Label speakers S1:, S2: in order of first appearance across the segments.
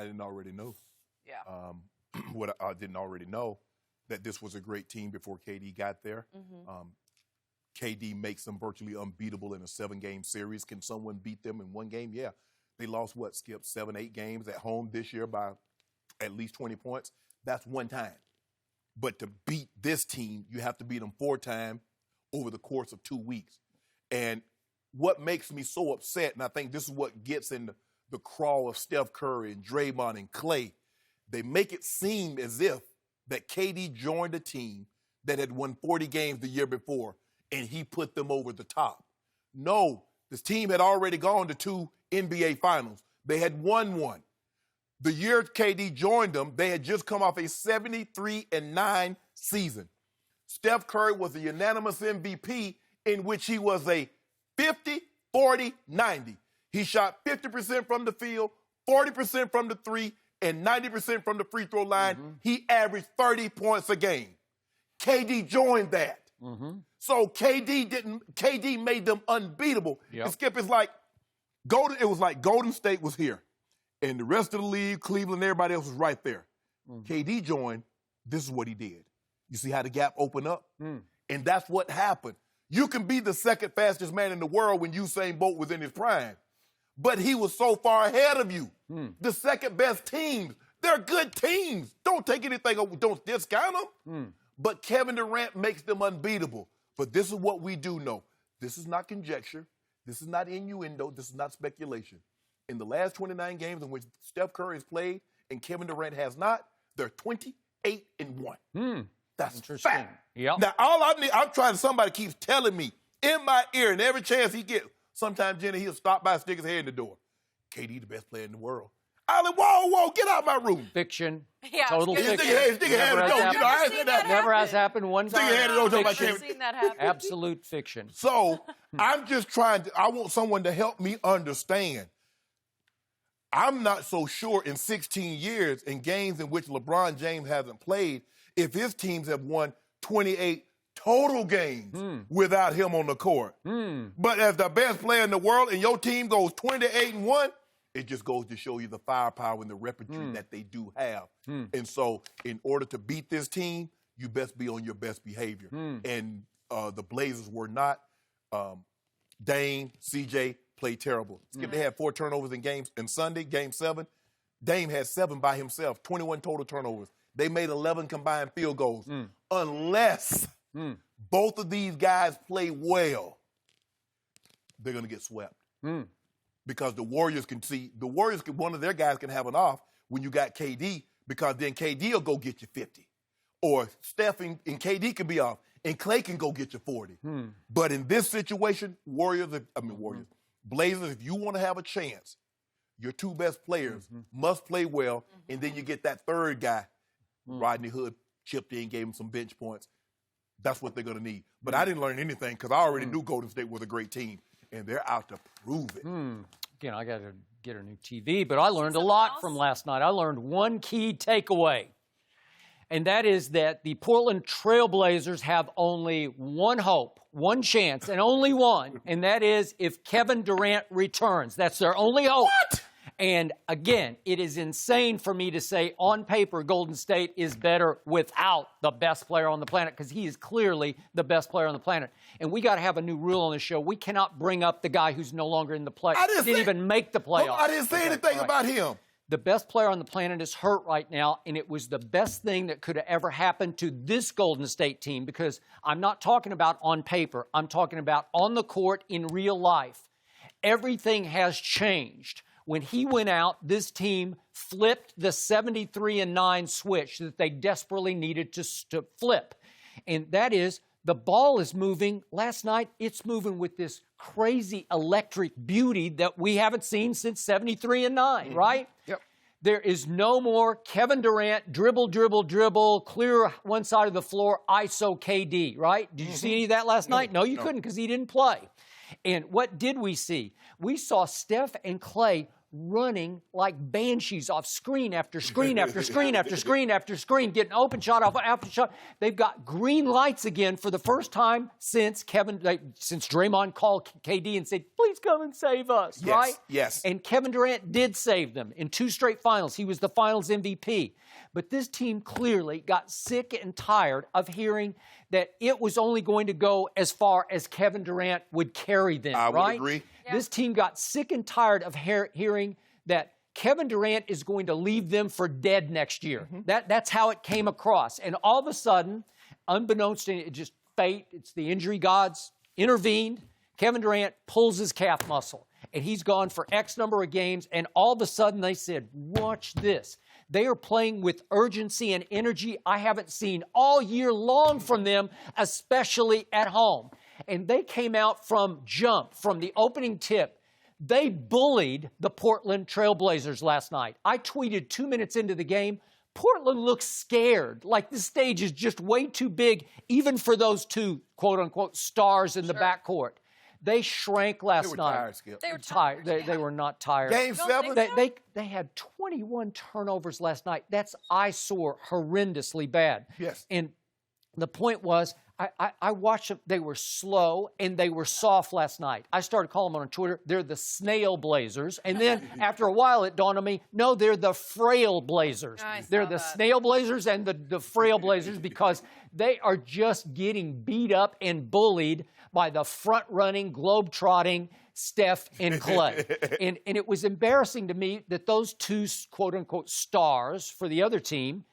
S1: I didn't already know.
S2: Yeah.
S1: What I didn't already know, that this was a great team before KD got there. KD makes them virtually unbeatable in a 7-game series. Can someone beat them in one game? Yeah. They lost, Skip, 7, 8 games at home this year by at least 20 points. That's one time. But to beat this team, you have to beat them 4 times over the course of 2 weeks. And what makes me so upset, and I think this is what gets in the crawl of Steph Curry and Draymond and Klay, they make it seem as if that KD joined a team that had won 40 games the year before, and he put them over the top. No, this team had already gone to 2 NBA Finals. They had won 1. The year KD joined them, they had just come off a 73-9 season. Steph Curry was a unanimous MVP in which he was a 50, 40, 90. He shot 50% from the field, 40% from the 3, and 90% from the free throw line. He averaged 30 points a game. KD joined that. So KD made them unbeatable.
S3: Yep.
S1: And Skip, it was like Golden State was here. And the rest of the league, Cleveland, everybody else was right there. KD joined, this is what he did. You see how the gap opened up? And that's what happened. You can be the second fastest man in the world when Usain Bolt was in his prime. But he was so far ahead of you. The second best teams, they're good teams. Don't take anything, don't discount them. But Kevin Durant makes them unbeatable. But this is what we do know. This is not conjecture. This is not innuendo. This is not speculation. In the last 29 games in which Steph Curry has played and Kevin Durant has not, they're 28-1. That's
S3: interesting.
S1: Fact.
S3: Yep.
S1: Now, all I need, I'm trying, somebody keeps telling me in my ear, and every chance he gets, sometimes, Jenny, he'll stop by and stick his head in the door. KD, the best player in the world. I like, whoa, get out of my room.
S3: Fiction.
S2: Yeah,
S3: Total fiction.
S1: Stick your head in the door. You know, I ain't said that.
S3: Never has happened one time.
S1: Stick your head in the door.
S2: I've seen that happen.
S3: Absolute fiction.
S1: So I'm just trying to, I want someone to help me understand. I'm not so sure in 16 years in games in which LeBron James hasn't played, if his teams have won 28 total games without him on the court. But as the best player in the world and your team goes 28-1, it just goes to show you the firepower and the repertoire that they do have. And so in order to beat this team, you best be on your best behavior. And the Blazers were not. Dame, CJ played terrible. Skip, they had 4 turnovers in Sunday, Game 7. Dame had 7 by himself, 21 total turnovers. They made 11 combined field goals. Unless both of these guys play well, they're going to get swept. Because the Warriors one of their guys can have an off when you got KD, because then KD will go get you 50. Or Steph and KD can be off, and Klay can go get you 40. But in this situation, Blazers, if you want to have a chance, your 2 best players must play well, and then you get that third guy, Rodney Hood, chipped in, gave him some bench points. That's what they're going to need. But I didn't learn anything because I already knew Golden State was a great team, and they're out to prove it.
S3: Again, I got to get a new TV, but I learned a lot from last night. I learned one key takeaway, and that is that the Portland Trail Blazers have only one hope, one chance, and only one, and that is if Kevin Durant returns. That's their only hope.
S1: What?
S3: And again, it is insane for me to say on paper Golden State is better without the best player on the planet, because he is clearly the best player on the planet. And we got to have a new rule on the show. We cannot bring up the guy who's no longer in the play. Didn't even make the playoffs.
S1: I didn't say anything about him.
S3: The best player on the planet is hurt right now, and it was the best thing that could have ever happened to this Golden State team, because I'm not talking about on paper. I'm talking about on the court in real life. Everything has changed. When he went out, this team flipped the 73-9 switch that they desperately needed to flip. And that is, the ball is moving. Last night, it's moving with this crazy electric beauty that we haven't seen since 73-9, right?
S1: Yep.
S3: There is no more Kevin Durant, dribble, clear one side of the floor, ISO KD, right? Did you see any of that last night? No, you couldn't, because he didn't play. And what did we see? We saw Steph and Klay running like banshees off screen after screen after screen after screen after screen, getting open shot after shot. They've got green lights again for the first time since Draymond called KD and said, please come and save us,
S1: yes,
S3: right?
S1: Yes.
S3: And Kevin Durant did save them in 2 straight finals. He was the finals MVP. But this team clearly got sick and tired of hearing that it was only going to go as far as Kevin Durant would carry them,
S1: I
S3: right?
S1: would agree.
S3: Yeah. This team got sick and tired of hearing that Kevin Durant is going to leave them for dead next year. That's how it came across. And all of a sudden, unbeknownst to it, just fate, it's the injury gods intervened. Kevin Durant pulls his calf muscle, and he's gone for X number of games, and all of a sudden they said, watch this. They are playing with urgency and energy I haven't seen all year long from them, especially at home. And they came out from the opening tip. They bullied the Portland Trailblazers last night. I tweeted 2 minutes into the game, Portland looks scared, like this stage is just way too big, even for those 2, quote-unquote, stars in the backcourt. They shrank last night.
S1: Tired, Skip.
S2: They were tired.
S3: They were not tired.
S1: Game 7?
S3: They had 21 turnovers last night. That's eyesore, horrendously bad.
S1: Yes.
S3: And the point was, I watched them. They were slow and they were soft last night. I started calling them on Twitter. They're the snail blazers. And then after a while, it dawned on me, no, they're the frail blazers. They're the snail blazers and the frail blazers because they are just getting beat up and bullied by the front-running, globe-trotting Steph and Klay. and it was embarrassing to me that those 2, quote-unquote, stars for the other team,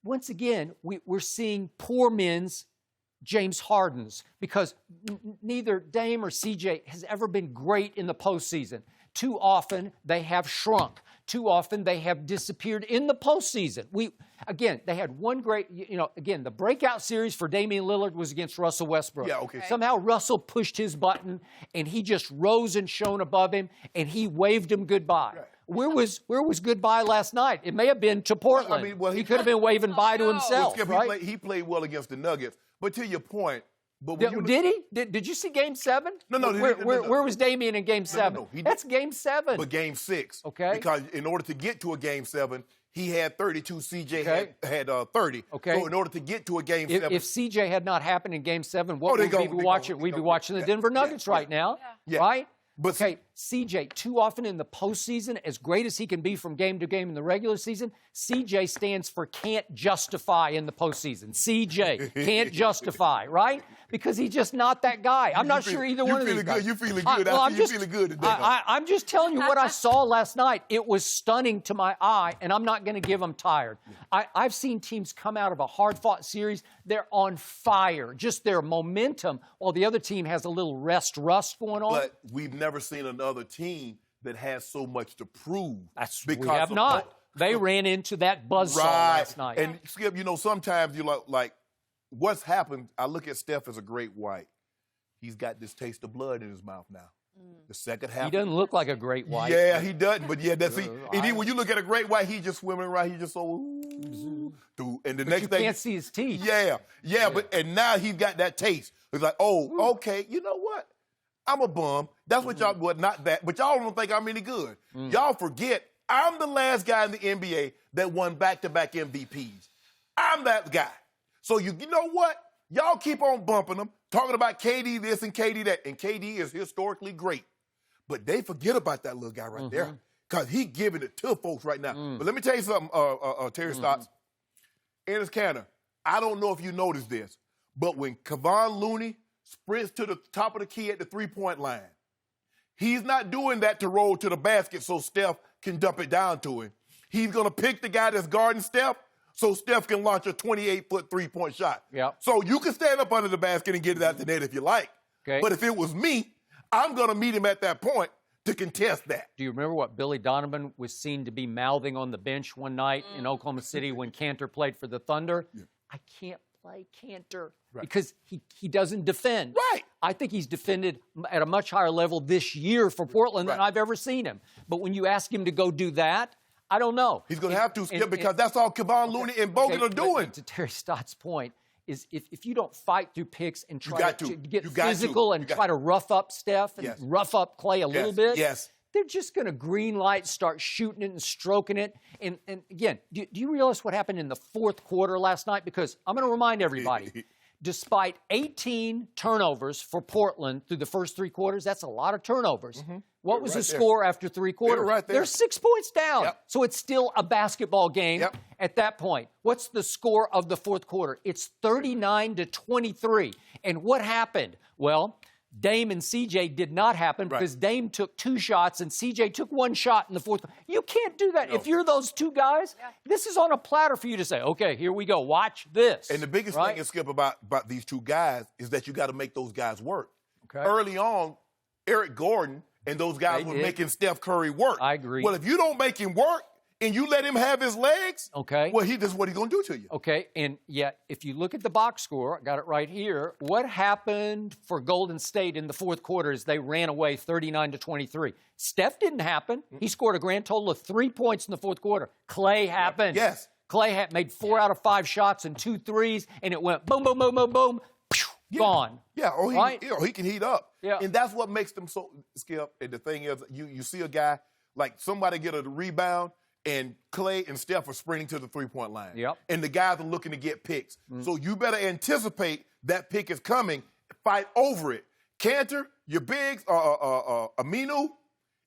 S3: once again, we're seeing poor men's James Harden's because neither Dame or CJ has ever been great in the postseason. Too often, they have shrunk. Too often, they have disappeared in the postseason. They had one great, the breakout series for Damian Lillard was against Russell Westbrook.
S1: Yeah, okay.
S3: Somehow, Russell pushed his button, and he just rose and shone above him, and he waved him goodbye. Right. Where was goodbye last night? It may have been to Portland. He could have been waving bye to himself, right?
S1: He played well against the Nuggets. But to your point,
S3: did he? Did you see Game 7?
S1: No.
S3: Where was Damian in Game 7? That's Game 7.
S1: But Game 6.
S3: Okay.
S1: Because in order to get to a Game 7, he had 32. CJ had 30.
S3: Okay.
S1: So in order to get to a Game 7,
S3: if CJ had not happened in Game 7, what would we be watching? We'd be watching the Denver Nuggets right now, right? But CJ, too often in the postseason, as great as he can be from game to game in the regular season, CJ stands for can't justify in the postseason. CJ, can't justify, right? Because he's just not that guy. I'm not sure either one of these guys.
S1: You're feeling good. You're feeling good today.
S3: I'm just telling you what I saw last night. It was stunning to my eye, and I'm not going to give them tired. I've seen teams come out of a hard-fought series. They're on fire, just their momentum, while the other team has a little rust going on.
S1: But we've never seen another team that has so much to prove.
S3: We have not. They ran into that buzzsaw last night.
S1: And, Skip, sometimes you're like, what's happened, I look at Steph as a great white. He's got this taste of blood in his mouth now. The second half.
S3: He doesn't look like a great white.
S1: Yeah, he doesn't. But, when you look at a great white, he's just swimming around. He's just so, and the next thing.
S3: You can't see his teeth.
S1: Yeah. And now he's got that taste. It's like, okay, you know what? I'm a bum. That's what y'all, not that. But y'all don't think I'm any good. Y'all forget I'm the last guy in the NBA that won back-to-back MVPs. I'm that guy. So you know what? Y'all keep on bumping them, talking about KD this and KD that. And KD is historically great. But they forget about that little guy right there because he's giving it to folks right now. But let me tell you something, Terry Stotts. Ennis Canner, I don't know if you noticed this, but when Kevon Looney sprints to the top of the key at the three-point line, he's not doing that to roll to the basket so Steph can dump it down to him. He's going to pick the guy that's guarding Steph so Steph can launch a 28-foot three-point shot.
S3: Yep.
S1: So you can stand up under the basket and get it out the net if you like.
S3: Okay.
S1: But if it was me, I'm going to meet him at that point to contest that.
S3: Do you remember what Billy Donovan was seen to be mouthing on the bench one night in Oklahoma City when Cantor played for the Thunder? Yeah. I can't play Cantor because he doesn't defend.
S1: Right.
S3: I think he's defended at a much higher level this year for Portland than I've ever seen him. But when you ask him to go do that, I don't know.
S1: He's going to have to, Skip, because that's all Kevon Looney and Bogut are doing.
S3: But to Terry Stott's point, is if you don't fight through picks and try to get physical and try to rough up Steph and rough up Klay a little bit, they're just going to green light, start shooting it and stroking it. And again, do you realize what happened in the fourth quarter last night? Because I'm going to remind everybody, despite 18 turnovers for Portland through the first three quarters, that's a lot of turnovers. What was the score after three quarters? They're 6 points down. So it's still a basketball game at that point. What's the score of the fourth quarter? It's 39-23. And what happened? Well, Dame and CJ did not happen because Dame took 2 shots and CJ took 1 shot in the fourth. You can't do that. No. If you're those 2 guys, this is on a platter for you to say, okay, here we go. Watch this.
S1: And the biggest thing, Skip, about these 2 guys is that you got to make those guys work. Early on, Eric Gordon and those guys were making Steph Curry work.
S3: I agree.
S1: Well, if you don't make him work and you let him have his legs, well, this is what he's going to do to you.
S3: Okay, and yet if you look at the box score, I got it right here, what happened for Golden State in the fourth quarter as they ran away 39-23? Steph didn't happen. He scored a grand total of 3 points in the fourth quarter. Klay happened.
S1: Yes.
S3: Klay made 4 out of 5 shots and 2 threes, and it went boom, boom, boom, boom, boom, gone.
S1: Yeah, he can heat up. And that's what makes them so, Skip. And the thing is, you see a guy, like somebody get a rebound, and Klay and Steph are sprinting to the three-point line. And the guys are looking to get picks. So you better anticipate that pick is coming, fight over it. Cantor, your bigs, Aminu,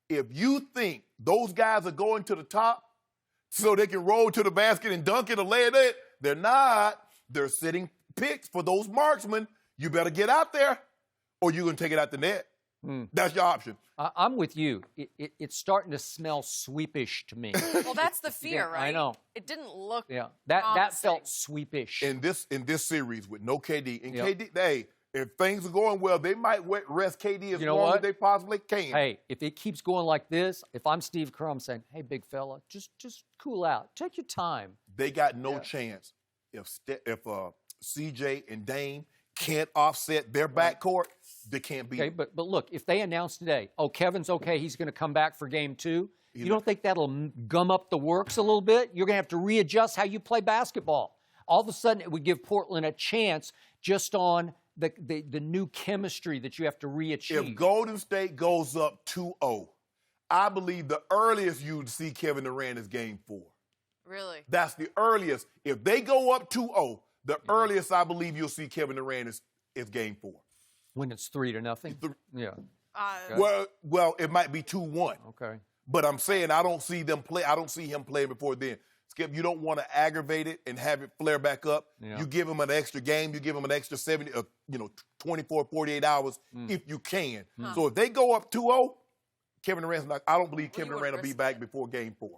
S1: if you think those guys are going to the top so they can roll to the basket and dunk it or lay it in, they're not. They're sitting picks for those marksmen. You better get out there or you're going to take it out the net. That's your option.
S3: I'm with you. It's starting to smell sweepish to me.
S2: Well, that's the fear, right?
S3: I know.
S2: It didn't look
S3: that felt sweepish.
S1: In this series with no KD, and KD, if things are going well, they might rest KD as long as they possibly can.
S3: Hey, if it keeps going like this, if I'm Steve Kerr, I'm saying, hey, big fella, just cool out. Take your time.
S1: They got no chance if CJ and Dame can't offset their backcourt. They can't beat.
S3: Okay, but look, if they announce today, Kevin's okay, he's going to come back for game 2, you don't think that'll gum up the works a little bit? You're going to have to readjust how you play basketball. All of a sudden, it would give Portland a chance just on the new chemistry that you have to re-achieve.
S1: If Golden State goes up 2-0, I believe the earliest you'd see Kevin Durant is game 4.
S2: Really?
S1: That's the earliest. If they go up 2-0, the earliest I believe you'll see Kevin Durant is game 4.
S3: When it's 3-0? Yeah.
S1: Well, it might be 2-1.
S3: Okay.
S1: But I'm saying I don't see them play. I don't see him playing before then. Skip, you don't want to aggravate it and have it flare back up. You give him an extra game. You give him an extra 24, 48 hours if you can. So if they go up 2-0, Kevin Durant's not. I don't believe Kevin Durant will be back before game 4.